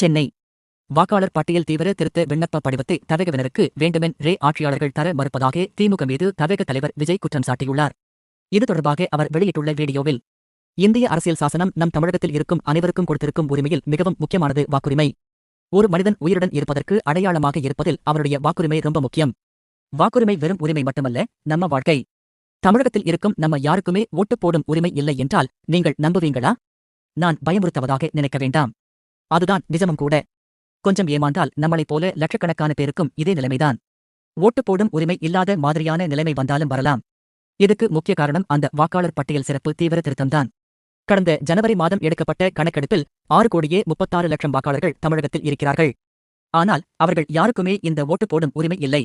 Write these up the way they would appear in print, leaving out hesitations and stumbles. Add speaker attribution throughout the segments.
Speaker 1: சென்னை வாக்காளர் பட்டியல் தீவிர திருத்த விண்ணப்ப படிவத்தை தவேகவினருக்கு வேண்டுமென்றே ஆட்சியாளர்கள் தர மறுப்பதாக திமுக மீது தவேக தலைவர் விஜய் குற்றம் சாட்டியுள்ளார். இது தொடர்பாக அவர் வெளியிட்டுள்ள வீடியோவில், இந்திய அரசியல் சாசனம் நம் தமிழகத்தில் இருக்கும் அனைவருக்கும் கொடுத்திருக்கும் உரிமையில் மிகவும் முக்கியமானது வாக்குரிமை. ஒரு மனிதன் உயிருடன் இருப்பதற்கு அடையாளமாக இருப்பதில் அவருடைய வாக்குரிமை ரொம்ப முக்கியம். வாக்குரிமை வெறும் உரிமை மட்டுமல்ல, நம்ம வாழ்க்கை. தமிழகத்தில் இருக்கும் நம்ம யாருக்குமே ஓட்டு போடும் உரிமை இல்லை என்றால் நீங்கள் நம்புவீங்களா? நான் பயமுறுத்துவதாக நினைக்க வேண்டாம். அதுதான் நிஜமும் கூட. கொஞ்சம் ஏமாந்தால் நம்மளைப் போல லட்சக்கணக்கான பேருக்கும் இதே நிலைமைதான். ஓட்டு போடும் உரிமை இல்லாத மாதிரியான நிலைமை வந்தாலும் வரலாம். இதுக்கு முக்கிய காரணம் அந்த வாக்காளர் பட்டியல் சிறப்பு தீவிர திருத்தம்தான். கடந்த ஜனவரி மாதம் எடுக்கப்பட்ட கணக்கெடுப்பில் 6,36,00,000 வாக்காளர்கள் தமிழகத்தில் இருக்கிறார்கள். ஆனால் அவர்கள் யாருக்குமே இந்த ஓட்டு போடும் உரிமை இல்லை.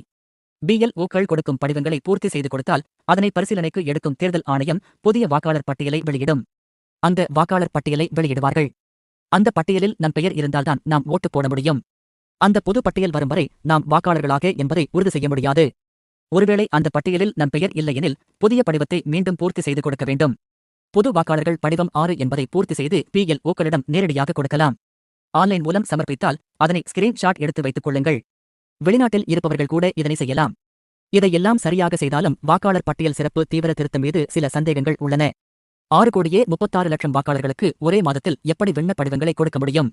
Speaker 1: BLOக்கள் கொடுக்கும் படிவங்களை பூர்த்தி செய்து கொடுத்தால் அதனை பரிசீலனைக்கு எடுக்கும் தேர்தல் ஆணையம் புதிய வாக்காளர் பட்டியலை வெளியிடும். அந்த வாக்காளர் பட்டியலை வெளியிடுவார்கள். அந்த பட்டியலில் நம் பெயர் இருந்தால்தான் நாம் ஓட்டு போட முடியும். அந்த பொது பட்டியல் வரும் வரை நாம் வாக்காளர்களாக என்பதை உறுதி செய்ய முடியாது. ஒருவேளை அந்த பட்டியலில் நம் பெயர் இல்லையெனில் புதிய படிவத்தை மீண்டும் பூர்த்தி செய்து கொடுக்க வேண்டும். பொது வாக்காளர்கள் படிவம் 6 என்பதை பூர்த்தி செய்து BLOக்களிடம் நேரடியாக கொடுக்கலாம். ஆன்லைன் மூலம் சமர்ப்பித்தால் அதனை ஸ்கிரீன்ஷாட் எடுத்து வைத்துக் கொள்ளுங்கள். வெளிநாட்டில் இருப்பவர்கள் கூட இதனை செய்யலாம். இதையெல்லாம் சரியாக செய்தாலும் வாக்காளர் பட்டியல் சிறப்பு தீவிர திருத்தம் மீது சில சந்தேகங்கள் உள்ளன. 6,36,00,000 வாக்காளர்களுக்கு ஒரே மாதத்தில் எப்படி விண்ணப்ப படிவங்களை கொடுக்க முடியும்?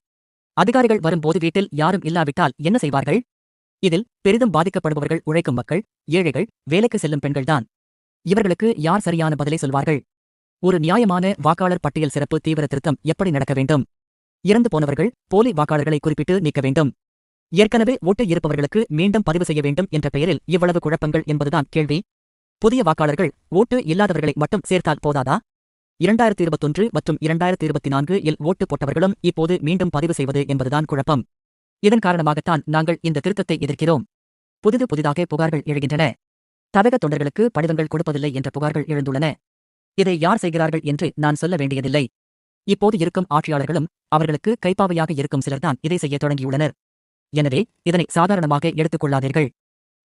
Speaker 1: அதிகாரிகள் வரும்போது வீட்டில் யாரும் இல்லாவிட்டால் என்ன செய்வார்கள்? இதில் பெரிதும் பாதிக்கப்படுபவர்கள் உழைக்கும் மக்கள், ஏழைகள், வேலைக்கு செல்லும் பெண்கள்தான். இவர்களுக்கு யார் சரியான பதிலை சொல்வார்கள்? ஒரு நியாயமான வாக்காளர் பட்டியல் சிறப்பு தீவிர திருத்தம் எப்படி நடக்க வேண்டும்? இறந்து போனவர்கள், போலி வாக்காளர்களை குறிப்பிட்டு நீக்க வேண்டும். ஏற்கனவே ஓட்டு இருப்பவர்களுக்கு மீண்டும் பதிவு செய்ய வேண்டும் என்ற பெயரில் இவ்வளவு குழப்பங்கள் என்பதுதான் கேள்வி. புதிய வாக்காளர்கள் ஓட்டு இல்லாதவர்களை மட்டும் சேர்த்தால் போதாதா? 2021 மற்றும் 2024 இல் ஓட்டு போட்டவர்களும் இப்போது மீண்டும் பதிவு செய்வது என்பதுதான் குழப்பம். இதன் காரணமாகத்தான் நாங்கள் இந்த திருத்தத்தை எதிர்க்கிறோம். புதிதாக புகார்கள் எழுகின்றன. தவேக தொண்டர்களுக்கு படிவங்கள் கொடுப்பதில்லை என்ற புகார்கள் எழுந்துள்ளன. இதை யார் செய்கிறார்கள் என்று நான் சொல்ல வேண்டியதில்லை. இப்போது இருக்கும் ஆட்சியாளர்களும் அவர்களுக்கு கைப்பாவையாக இருக்கும் சிலர்தான் இதை செய்ய தொடங்கியுள்ளனர். எனவே இதனை சாதாரணமாக எடுத்துக் கொள்ளாதீர்கள்.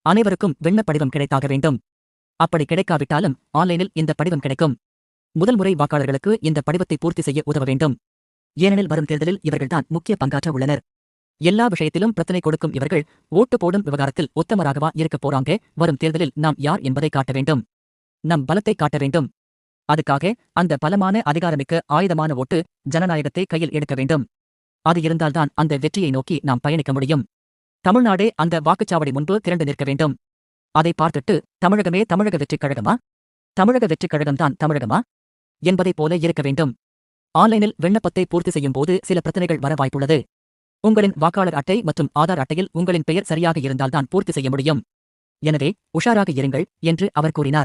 Speaker 1: அனைவருக்கும் விண்ணப்ப படிவம் கிடைத்தாக வேண்டும். அப்படி கிடைக்காவிட்டாலும் ஆன்லைனில் இந்த படிவம் கிடைக்கும். முதல் முறை வாக்காளர்களுக்கு இந்த படிவத்தை பூர்த்தி செய்ய உதவ வேண்டும். ஏனெனில் வரும் தேர்தலில் இவர்கள்தான் முக்கிய பங்காற்ற உள்ளனர். எல்லா விஷயத்திலும் பிரச்சனை கொடுக்கும் இவர்கள் ஓட்டு போடும் விவகாரத்தில் உத்தமராகவா இருக்கப் போறாங்க? வரும் தேர்தலில் நாம் யார் என்பதை காட்ட வேண்டும். நம் பலத்தை காட்ட வேண்டும். அதுக்காக அந்த பலமான அதிகாரமிக்க ஆயுதமான ஓட்டு ஜனநாயகத்தை கையில் எடுக்க வேண்டும். அது இருந்தால்தான் அந்த வெற்றியை நோக்கி நாம் பயணிக்க முடியும். தமிழ்நாடே அந்த வாக்குச்சாவடி முன்பு திரண்டு நிற்க வேண்டும். அதை பார்த்துட்டு தமிழகமே தமிழக வெற்றிக் கழகமா, தமிழக வெற்றிக் கழகம்தான் தமிழகமா என்பதைப் போல இருக்க வேண்டும். ஆன்லைனில் விண்ணப்பத்தை பூர்த்தி செய்யும் போது சில பிரச்சனைகள் வர வாய்ப்புள்ளது. உங்களின் வாக்காளர் அட்டை மற்றும் ஆதார் அட்டையில் உங்களின் பெயர் சரியாக இருந்தால்தான் பூர்த்தி செய்ய முடியும். எனவே உஷாராக இருங்கள் என்று அவர் கூறினார்.